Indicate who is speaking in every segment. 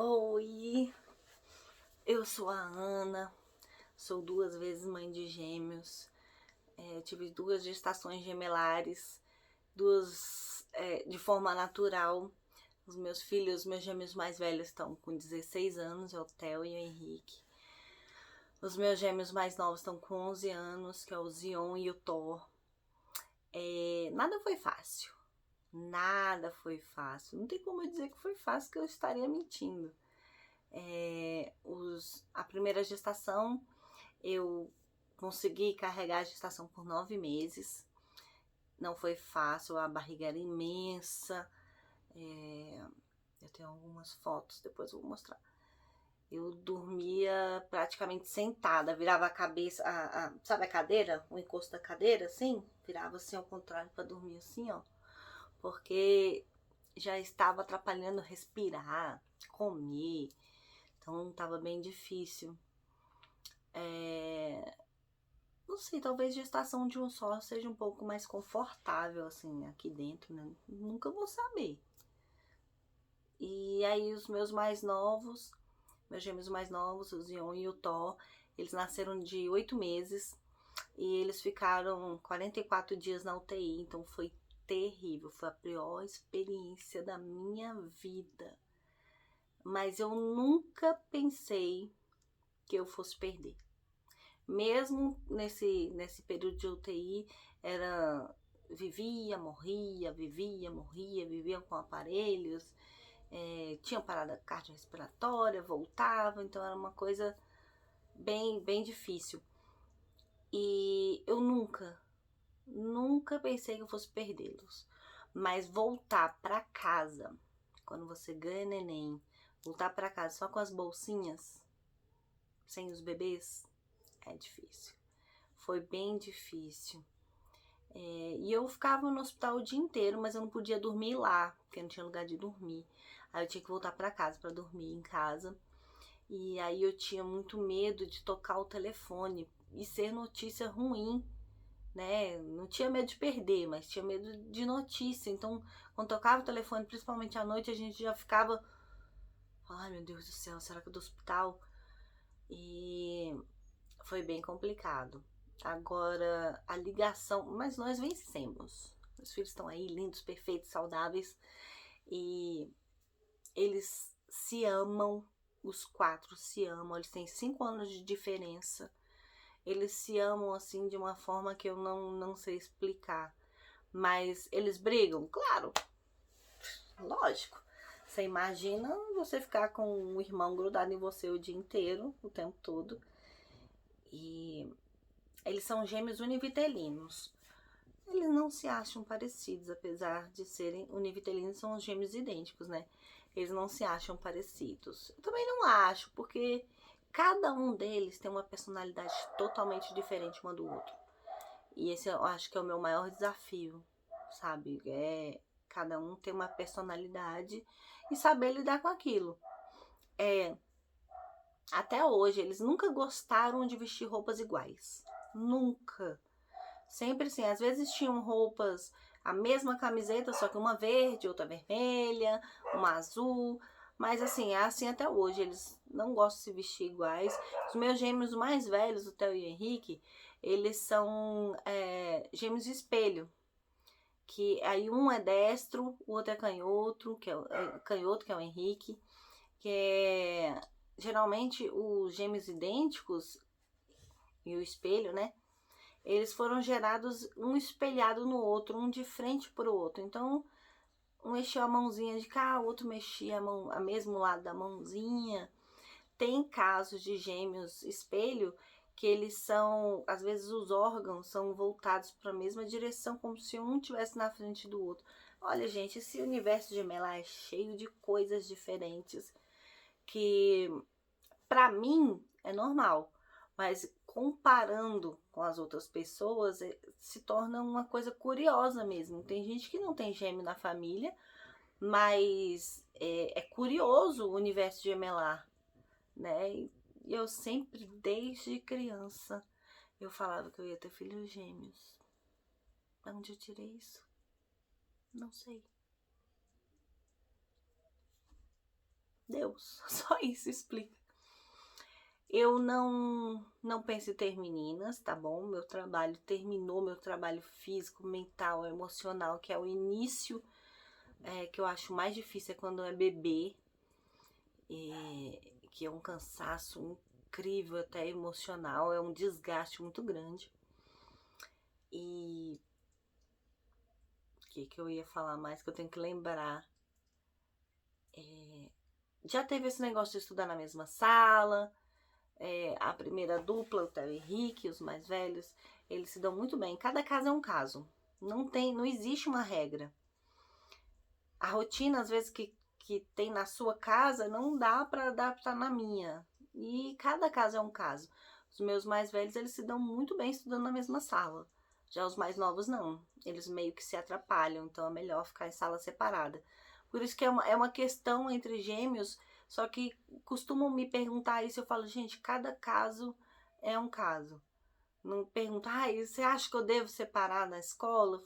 Speaker 1: Oi, eu sou a Ana, sou 2 vezes mãe de gêmeos, tive 2 gestações gemelares, duas de forma natural. Os meus filhos, meus gêmeos mais velhos estão com 16 anos, é o Theo e o Henrique. Os meus gêmeos mais novos estão com 11 anos, que é o Zion e o Thor. Nada foi fácil, nada foi fácil. Não tem como eu dizer que foi fácil, que eu estaria mentindo. A primeira gestação, eu consegui carregar a gestação por 9 meses. Não foi fácil, a barriga era imensa. Eu tenho algumas fotos, depois eu vou mostrar. Eu dormia praticamente sentada, virava a cabeça, sabe a cadeira? O encosto da cadeira, assim? Virava assim ao contrário para dormir assim, ó. Porque já estava atrapalhando respirar, comer. Então tava bem difícil. Não sei, talvez gestação de um só seja um pouco mais confortável, assim, aqui dentro, né? Nunca vou saber. E aí os meus gêmeos mais novos, o Zion e o Thor, eles nasceram de 8 meses e eles ficaram 44 dias na UTI, então foi terrível, foi a pior experiência da minha vida. Mas eu nunca pensei que eu fosse perder. Mesmo nesse período de UTI, vivia, morria, vivia com aparelhos, tinha parada cardiorrespiratória, voltava, então era uma coisa bem, bem difícil. E eu nunca pensei que eu fosse perdê-los. Mas voltar para casa, quando você ganha neném, voltar para casa só com as bolsinhas, sem os bebês, é difícil. Foi bem difícil. E eu ficava no hospital o dia inteiro, mas eu não podia dormir lá, porque não tinha lugar de dormir. Aí eu tinha que voltar para casa para dormir em casa. E aí eu tinha muito medo de tocar o telefone e ser notícia ruim, né? Não tinha medo de perder, mas tinha medo de notícia. Então, quando tocava o telefone, principalmente à noite, a gente já ficava: ai meu Deus do céu, será que eu tô no hospital? E foi bem complicado. Agora, a ligação, mas nós vencemos. Meus filhos estão aí, lindos, perfeitos, saudáveis. E eles se amam, os 4 se amam. Eles têm 5 anos de diferença. Eles se amam, assim, de uma forma que eu não sei explicar. Mas eles brigam? Claro, lógico. Você imagina você ficar com um irmão grudado em você o dia inteiro, o tempo todo. E eles são gêmeos univitelinos. Eles não se acham parecidos, apesar de serem univitelinos, são os gêmeos idênticos, né? Eles não se acham parecidos. Eu também não acho, porque cada um deles tem uma personalidade totalmente diferente uma do outro. E esse eu acho que é o meu maior desafio, sabe? Cada um tem uma personalidade e saber lidar com aquilo. Até hoje, eles nunca gostaram de vestir roupas iguais. Nunca. Sempre assim, às vezes tinham roupas, a mesma camiseta, só que uma verde, outra vermelha, uma azul. Mas assim, é assim até hoje, eles não gostam de se vestir iguais. Os meus gêmeos mais velhos, o Theo e o Henrique, eles são gêmeos de espelho. Que aí um é destro, o outro é canhoto, que é o Henrique. Que é geralmente os gêmeos idênticos e o espelho, né? Eles foram gerados um espelhado no outro, um de frente pro outro. Então, um mexia a mãozinha de cá, o outro mexia a mesmo lado da mãozinha. Tem casos de gêmeos espelho que eles são, às vezes os órgãos são voltados para a mesma direção, como se um tivesse na frente do outro. Olha, gente, esse universo gemelar é cheio de coisas diferentes que para mim é normal, mas comparando com as outras pessoas se torna uma coisa curiosa mesmo. Tem gente que não tem gêmeo na família, mas é curioso o universo gemelar, né? E eu sempre, desde criança, eu falava que eu ia ter filhos gêmeos. De onde eu tirei isso? Não sei. Deus, só isso explica. Eu não penso em ter meninas, tá bom? Meu trabalho terminou, meu trabalho físico, mental, emocional, que é o início, que eu acho mais difícil é quando é bebê, que é um cansaço incrível, até emocional, é um desgaste muito grande. E o que eu ia falar mais que eu tenho que lembrar? Já teve esse negócio de estudar na mesma sala. A primeira dupla, o Theo e Henrique, os mais velhos, eles se dão muito bem. Cada caso é um caso. Não existe uma regra. A rotina, às vezes, que tem na sua casa, não dá para adaptar na minha. E cada caso é um caso. Os meus mais velhos, eles se dão muito bem estudando na mesma sala. Já os mais novos, não. Eles meio que se atrapalham, então é melhor ficar em sala separada. Por isso que é uma questão entre gêmeos, só que costumam me perguntar isso, eu falo, gente, cada caso é um caso. Não pergunta, você acha que eu devo separar na escola?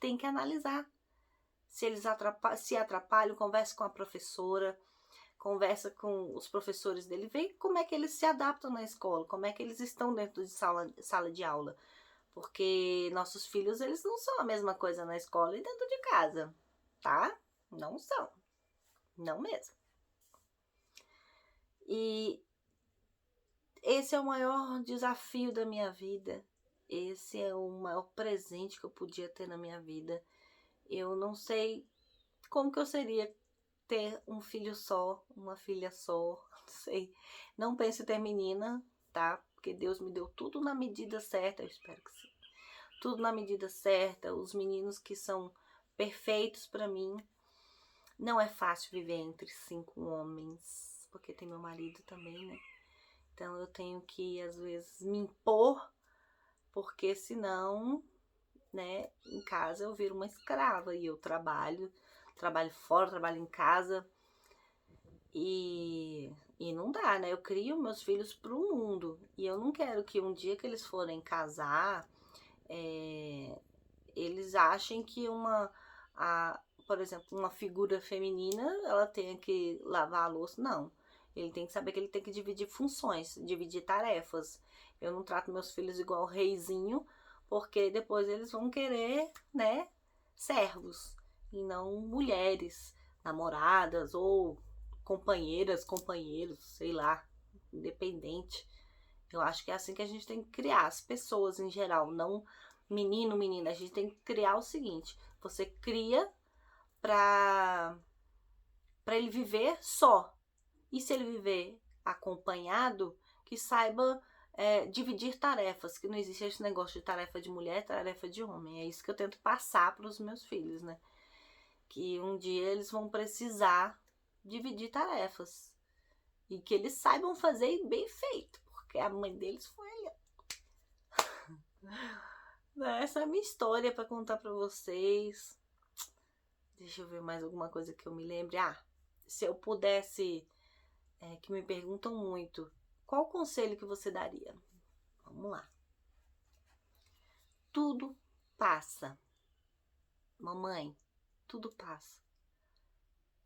Speaker 1: Tem que analisar. Se eles se atrapalham, conversa com a professora, conversa com os professores dele, vê como é que eles se adaptam na escola, como é que eles estão dentro de sala de aula. Porque nossos filhos, eles não são a mesma coisa na escola e dentro de casa, tá? Não são. Não mesmo. E esse é o maior desafio da minha vida. Esse é o maior presente que eu podia ter na minha vida. Eu não sei como que eu seria ter um filho só, uma filha só, não sei. Não penso em ter menina, tá? Porque Deus me deu tudo na medida certa, eu espero que sim. Tudo na medida certa, os meninos que são perfeitos pra mim. Não é fácil viver entre 5 homens, porque tem meu marido também, né? Então eu tenho que, às vezes, me impor, porque senão, né, em casa eu viro uma escrava e eu trabalho fora, trabalho em casa e não dá, né? Eu crio meus filhos pro mundo e eu não quero que um dia que eles forem casar, eles achem que por exemplo, uma figura feminina, ela tenha que lavar a louça. Não. Ele tem que saber que ele tem que dividir funções, dividir tarefas. Eu não trato meus filhos igual reizinho, porque depois eles vão querer, né, servos, e não mulheres, namoradas ou companheiras, companheiros, sei lá, independente. Eu acho que é assim que a gente tem que criar as pessoas em geral, não menino, menina. A gente tem que criar o seguinte: você cria para ele viver só. E se ele viver acompanhado, que saiba dividir tarefas, que não existe esse negócio de tarefa de mulher, tarefa de homem. É isso que eu tento passar para os meus filhos, né? Que um dia eles vão precisar dividir tarefas. E que eles saibam fazer bem feito, porque a mãe deles foi ali. Essa é a minha história para contar para vocês. Deixa eu ver mais alguma coisa que eu me lembre. Se eu pudesse, que me perguntam muito, qual conselho que você daria? Vamos lá. Tudo passa. Mamãe, tudo passa.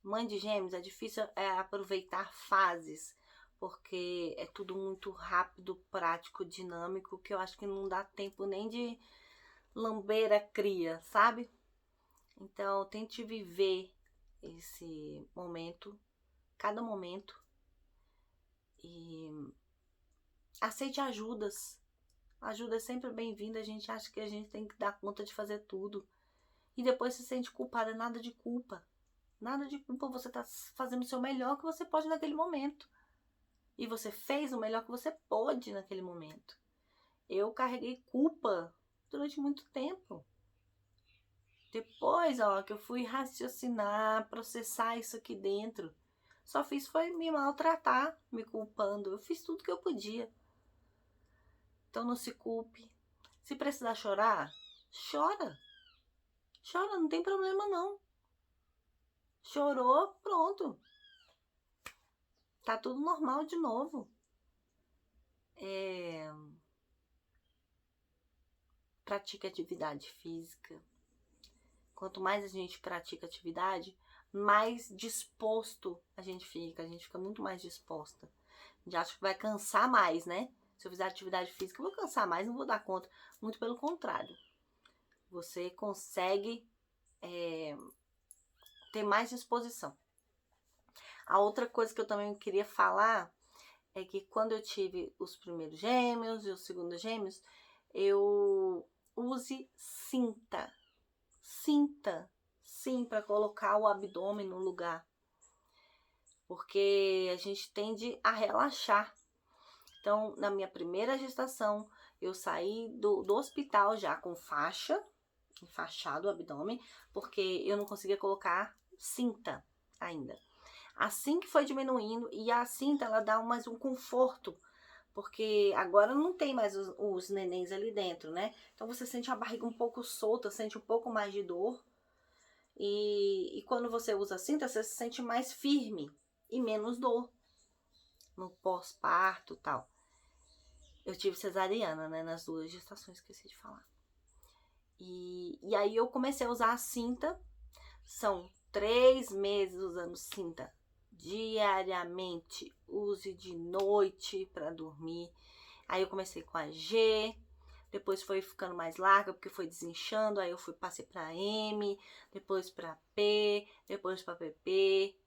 Speaker 1: Mãe de gêmeos, é difícil aproveitar fases, porque é tudo muito rápido, prático, dinâmico, que eu acho que não dá tempo nem de lamber a cria, sabe? Então, tente viver esse momento, cada momento, e aceite ajudas. Ajuda é sempre bem-vinda, a gente acha que a gente tem que dar conta de fazer tudo. E depois se sente culpada, nada de culpa. Nada de culpa, você tá fazendo o seu melhor que você pode naquele momento. E você fez o melhor que você pôde naquele momento. Eu carreguei culpa durante muito tempo. Depois, que eu fui raciocinar, processar isso aqui dentro, só fiz foi me maltratar, me culpando. Eu fiz tudo que eu podia. Então não se culpe. Se precisar chorar, chora. Chora, não tem problema não. Chorou, pronto. Tá tudo normal de novo. Pratique atividade física. Quanto mais a gente pratica atividade, mais disposto a gente fica muito mais disposta. A gente acha que vai cansar mais, né? Se eu fizer atividade física, eu vou cansar mais, não vou dar conta. Muito pelo contrário. Você consegue ter mais disposição. A outra coisa que eu também queria falar é que quando eu tive os primeiros gêmeos e os segundos gêmeos, eu use cinta. Cinta, sim, para colocar o abdômen no lugar. Porque a gente tende a relaxar. Então, na minha primeira gestação, eu saí do hospital já com faixa, enfaixado o abdômen, porque eu não conseguia colocar cinta ainda. Assim que foi diminuindo, e a cinta ela dá mais um conforto, porque agora não tem mais os nenéns ali dentro, né? Então você sente a barriga um pouco solta, sente um pouco mais de dor. E quando você usa a cinta, você se sente mais firme e menos dor no pós-parto e tal. Eu tive cesariana, né, nas 2 gestações, esqueci de falar. E aí eu comecei a usar a cinta. São 3 meses usando cinta diariamente. Use de noite para dormir. Aí eu comecei com a G, depois foi ficando mais larga porque foi desinchando, aí eu passei para M, depois para P, depois para PP,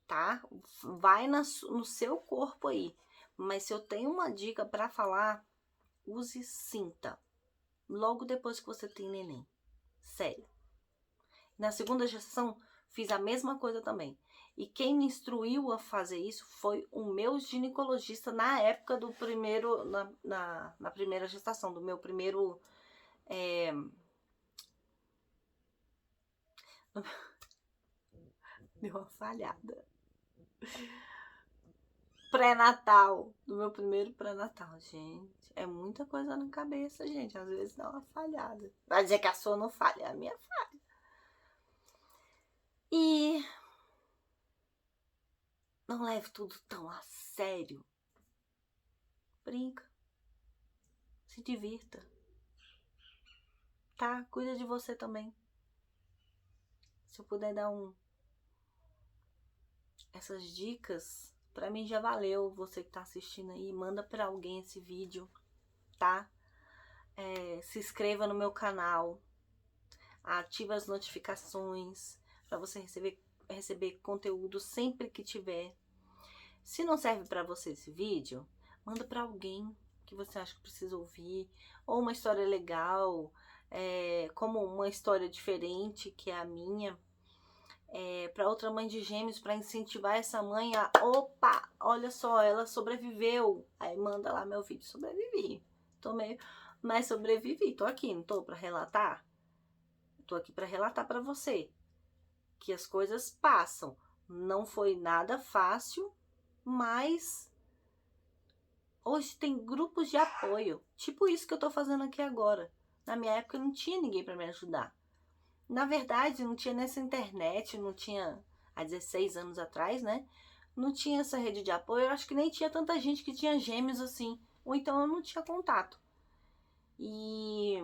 Speaker 1: tá? Vai no seu corpo aí. Mas se eu tenho uma dica para falar, use cinta logo depois que você tem neném. Sério. Na segunda gestação, fiz a mesma coisa também. E quem me instruiu a fazer isso foi o meu ginecologista na época do primeiro, na primeira gestação, do meu primeiro... Deu uma falhada. Pré-natal, do meu primeiro pré-natal, gente. É muita coisa na cabeça, gente. Às vezes dá uma falhada. Vai dizer que a sua não falha, é a minha falha. E não leve tudo tão a sério. Brinca. Se divirta. Tá? Cuida de você também. Se eu puder dar essas dicas, pra mim já valeu. Você que tá assistindo aí, manda pra alguém esse vídeo, tá? Se inscreva no meu canal. Ativa as notificações pra você receber conteúdo sempre que tiver. Se não serve pra você esse vídeo, manda pra alguém que você acha que precisa ouvir. Ou uma história legal, como uma história diferente que é a minha. Para outra mãe de gêmeos, para incentivar essa mãe a, opa, olha só, ela sobreviveu. Aí manda lá meu vídeo, sobrevivi. Mas sobrevivi, tô aqui, não tô para relatar? Tô aqui para relatar para você que as coisas passam. Não foi nada fácil, mas hoje tem grupos de apoio, tipo isso que eu tô fazendo aqui agora. Na minha época não tinha ninguém para me ajudar. Na verdade, não tinha nessa internet, não tinha há 16 anos atrás, né? Não tinha essa rede de apoio, eu acho que nem tinha tanta gente que tinha gêmeos assim, ou então eu não tinha contato. E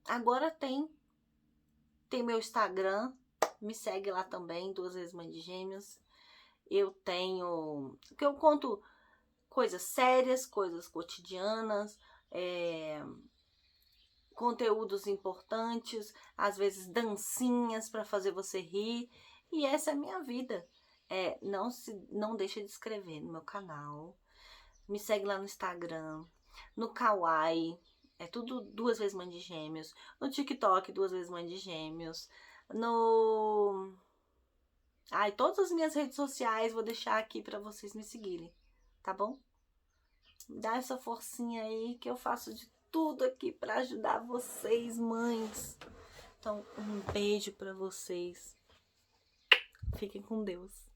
Speaker 1: agora tem meu Instagram, me segue lá também, 2 vezes mãe de gêmeos. Eu tenho, que eu conto coisas sérias, coisas cotidianas, conteúdos importantes, às vezes dancinhas para fazer você rir. E essa é a minha vida. Não deixa de inscrever no meu canal. Me segue lá no Instagram, no Kawaii. É tudo 2 vezes mãe de gêmeos. No TikTok, 2 vezes mãe de gêmeos. Todas as minhas redes sociais vou deixar aqui para vocês me seguirem. Tá bom? Dá essa forcinha aí que eu faço de tudo aqui para ajudar vocês, mães. Então, um beijo para vocês. Fiquem com Deus.